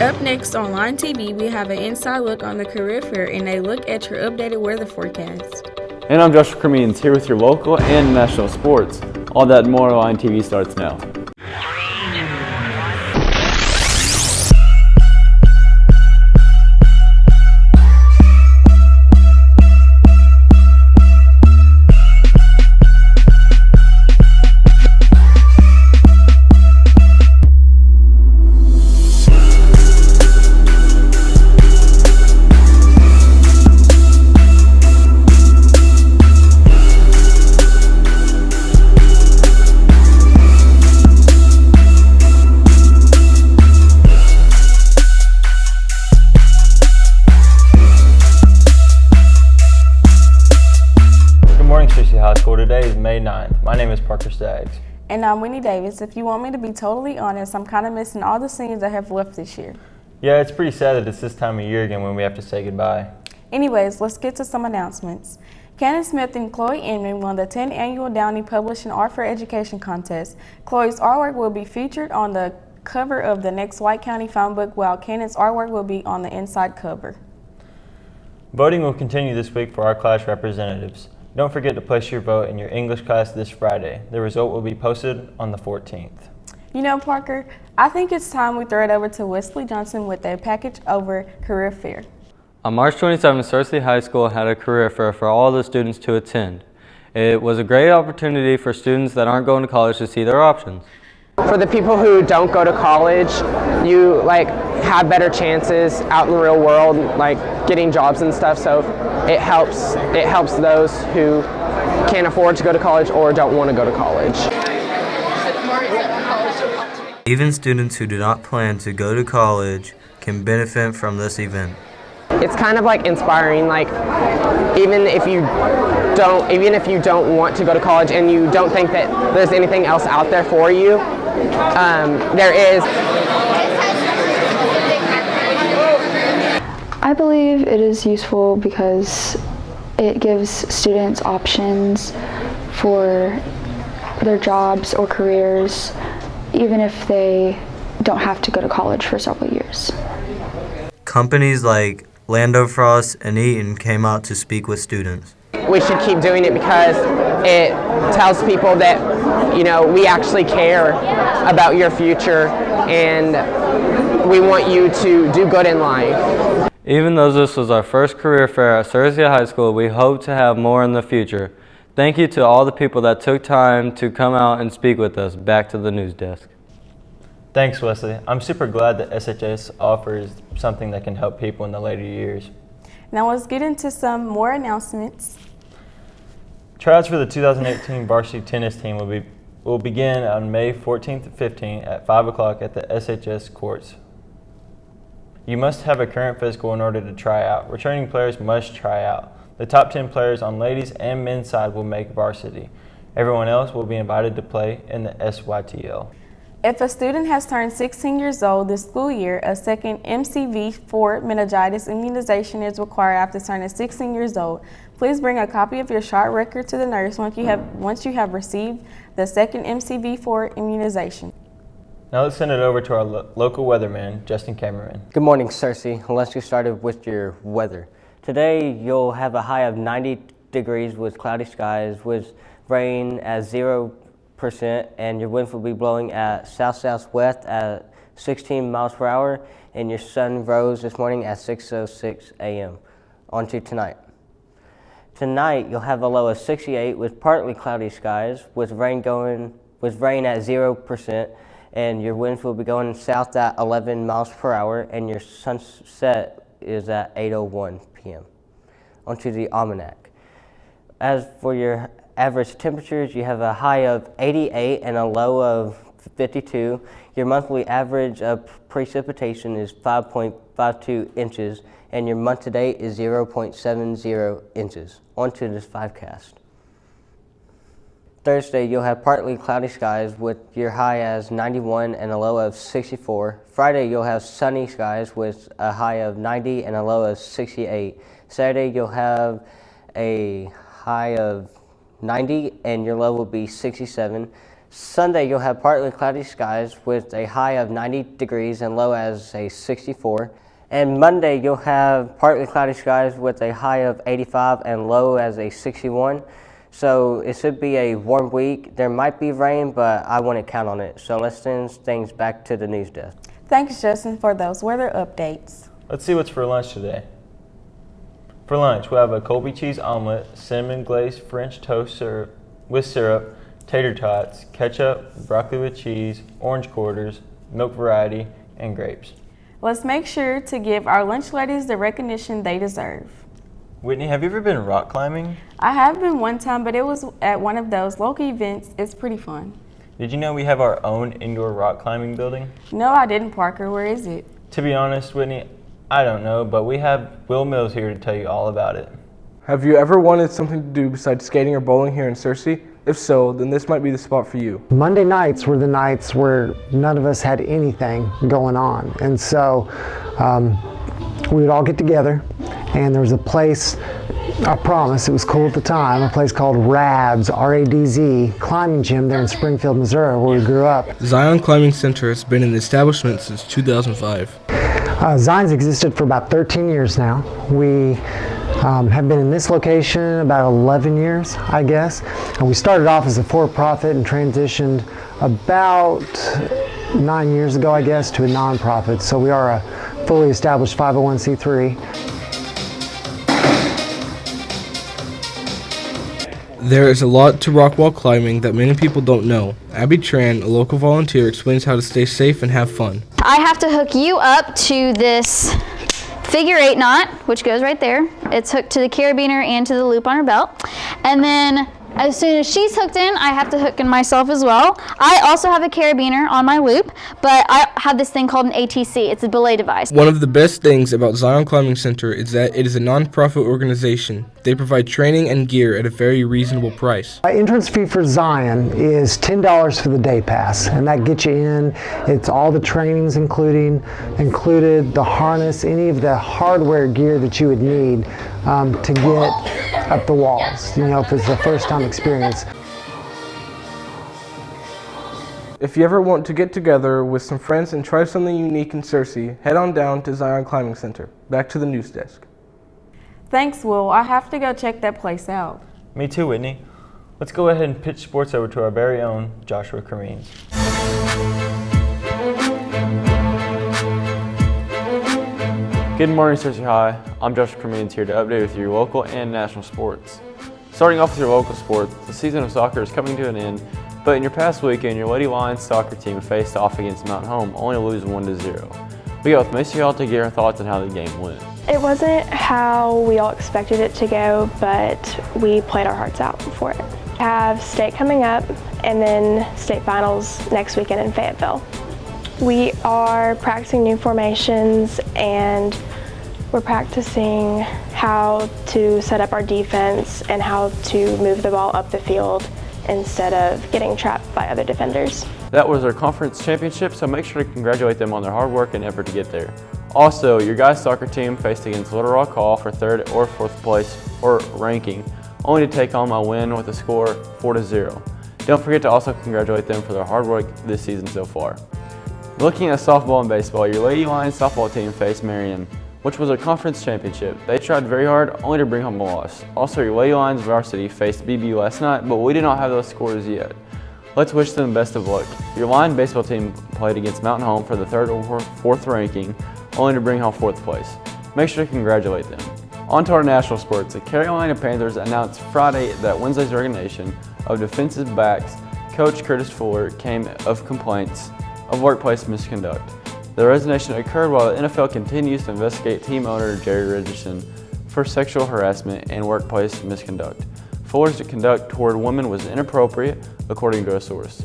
Up next on Line TV, we have an inside look on the career fair and a look at your updated weather forecast. And I'm Joshua Cremins here with your local and national sports. All that and more on Line TV starts now. Today is May 9th. My name is Parker Staggs. And I'm Winnie Davis. If you want me to be totally honest, I'm kind of missing all the seniors that have left this year. Yeah, it's pretty sad that it's this time of year again when we have to say goodbye. Anyways, let's get to some announcements. Cannon Smith and Chloe Inman won the 10th Annual Downey Publishing Art for Education Contest. Chloe's artwork will be featured on the cover of the next White County Found Book, while Cannon's artwork will be on the inside cover. Voting will continue this week for our class representatives. Don't forget to place your vote in your English class this Friday. The result will be posted on the 14th. You know, Parker, I think it's time we throw it over to Wesley Johnson with a package over career fair. On March 27th, Searcy High School had a career fair for all the students to attend. It was a great opportunity for students that aren't going to college to see their options. For the people who don't go to college, you have better chances out in the real world, getting jobs and stuff. So it helps those who can't afford to go to college or don't want to go to college. Even students who do not plan to go to college can benefit from this event. It's kind of inspiring, even if you don't want to go to college and you don't think that there's anything else out there for you, there is. I believe it is useful because it gives students options for their jobs or careers, even if they don't have to go to college for several years. Companies like Lando Frost and Eaton came out to speak with students. We should keep doing it because it tells people that, we actually care about your future and we want you to do good in life. Even though this was our first career fair at Searcy High School, we hope to have more in the future. Thank you to all the people that took time to come out and speak with us. Back to the news desk. Thanks, Wesley. I'm super glad that SHS offers something that can help people in the later years. Now let's get into some more announcements. Tryouts for the 2018 varsity tennis team will begin on May 14th and 15th at 5 o'clock at the SHS courts. You must have a current physical in order to try out. Returning players must try out. The top 10 players on ladies' and men's side will make varsity. Everyone else will be invited to play in the SYTL. If a student has turned 16 years old this school year, a second MCV4 meningitis immunization is required after turning 16 years old. Please bring a copy of your shot record to the nurse once you have received the second MCV4 immunization. Now let's send it over to our local weatherman, Justin Cameron. Good morning, Searcy. Let's get started with your weather. Today, you'll have a high of 90 degrees with cloudy skies with rain at 0%, and your winds will be blowing at south-southwest at 16 miles per hour, and your sun rose this morning at 6:06 a.m. On to tonight. Tonight, you'll have a low of 68 with partly cloudy skies with rain at 0%, and your winds will be going south at 11 miles per hour, and your sunset is at 8:01 p.m. Onto the almanac. As for your average temperatures, you have a high of 88 and a low of 52. Your monthly average of precipitation is 5.52 inches, and your month to date is 0.70 inches. Onto this 5cast. Thursday, you'll have partly cloudy skies with your high as 91 and a low of 64. Friday, you'll have sunny skies with a high of 90 and a low of 68. Saturday, you'll have a high of 90 and your low will be 67. Sunday, you'll have partly cloudy skies with a high of 90 degrees and low as a 64. And Monday, you'll have partly cloudy skies with a high of 85 and low as a 61. So it should be a warm week. There might be rain, but I wouldn't count on it. So let's send things back to the news desk. Thanks, Justin, for those weather updates. Let's see what's for lunch today. For lunch, we'll have a Colby cheese omelet, cinnamon glazed French toast with syrup, tater tots, ketchup, broccoli with cheese, orange quarters, milk variety, and grapes. Let's make sure to give our lunch ladies the recognition they deserve. Whitney, have you ever been rock climbing? I have been one time, but it was at one of those local events. It's pretty fun. Did you know we have our own indoor rock climbing building? No, I didn't, Parker. Where is it? To be honest, Whitney, I don't know, but we have Will Mills here to tell you all about it. Have you ever wanted something to do besides skating or bowling here in Searcy? If so, then this might be the spot for you. Monday nights were the nights where none of us had anything going on. And so we would all get together, and there was a place, I promise, it was cool at the time, a place called RADZ, R-A-D-Z, climbing gym there in Springfield, Missouri, where we grew up. Zion Climbing Center has been in establishment since 2005. Zion's existed for about 13 years now. We have been in this location about 11 years, I guess. And we started off as a for-profit and transitioned about 9 years ago, I guess, to a nonprofit. So we are a fully established 501c3. There is a lot to rock wall climbing that many people don't know. Abby Tran, a local volunteer, explains how to stay safe and have fun. I have to hook you up to this figure 8 knot, which goes right there. It's hooked to the carabiner and to the loop on her belt. And then as soon as she's hooked in, I have to hook in myself as well. I also have a carabiner on my loop, but I have this thing called an ATC. It's a belay device. One of the best things about Zion Climbing Center is that it is a non-profit organization. They provide training and gear at a very reasonable price. Entrance fee for Zion is $10 for the day pass, and that gets you in. It's all the trainings included, the harness, any of the hardware gear that you would need to get up the walls, you know, if it's the first time experience. If you ever want to get together with some friends and try something unique in Searcy, head on down to Zion Climbing Center. Back to the news desk. Thanks, Will. I have to go check that place out. Me too, Whitney. Let's go ahead and pitch sports over to our very own Joshua Cremines. Good morning, Searcy High. I'm Joshua Cremines here to update with your local and national sports. Starting off with your local sports, the season of soccer is coming to an end, but in your past weekend, your Lady Lions soccer team faced off against Mountain Home, only to lose 1-0. We got with Miss Y'all to get our thoughts on how the game went. It wasn't how we all expected it to go, but we played our hearts out for it. We have state coming up and then state finals next weekend in Fayetteville. We are practicing new formations and we're practicing how to set up our defense and how to move the ball up the field instead of getting trapped by other defenders. That was our conference championship, so make sure to congratulate them on their hard work and effort to get there. Also, your guys' soccer team faced against Little Rock Hall for 3rd or 4th place or ranking, only to take home a win with a score 4-0. Don't forget to also congratulate them for their hard work this season so far. Looking at softball and baseball, your Lady Lions softball team faced Marion, which was a conference championship. They tried very hard, only to bring home a loss. Also, your Lady Lions varsity faced BB last night, but we did not have those scores yet. Let's wish them the best of luck. Your Lion baseball team played against Mountain Home for the 3rd or 4th ranking, only to bring home 4th place. Make sure to congratulate them. On to our national sports. The Carolina Panthers announced Friday that Wednesday's resignation of defensive backs coach Curtis Fuller came of complaints of workplace misconduct. The resignation occurred while the NFL continues to investigate team owner Jerry Richardson for sexual harassment and workplace misconduct. Fuller's conduct toward women was inappropriate, according to a source.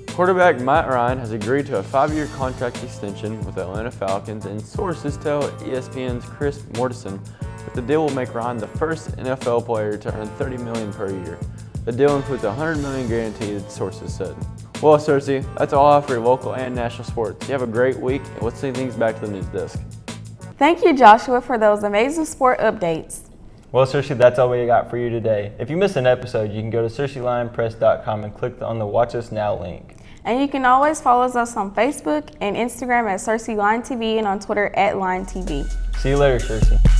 Quarterback Matt Ryan has agreed to a 5-year contract extension with the Atlanta Falcons, and sources tell ESPN's Chris Mortensen that the deal will make Ryan the first NFL player to earn $30 million per year. The deal includes $100 million guaranteed, sources said. Well, Cersei, that's all I have for your local and national sports. You have a great week, and let's send things back to the news desk. Thank you, Joshua, for those amazing sport updates. Well, Cersei, that's all we got for you today. If you missed an episode, you can go to CerseiLionPress.com and click on the Watch Us Now link. And you can always follow us on Facebook and Instagram at Cersei Line TV and on Twitter at Line TV. See you later, Cersei.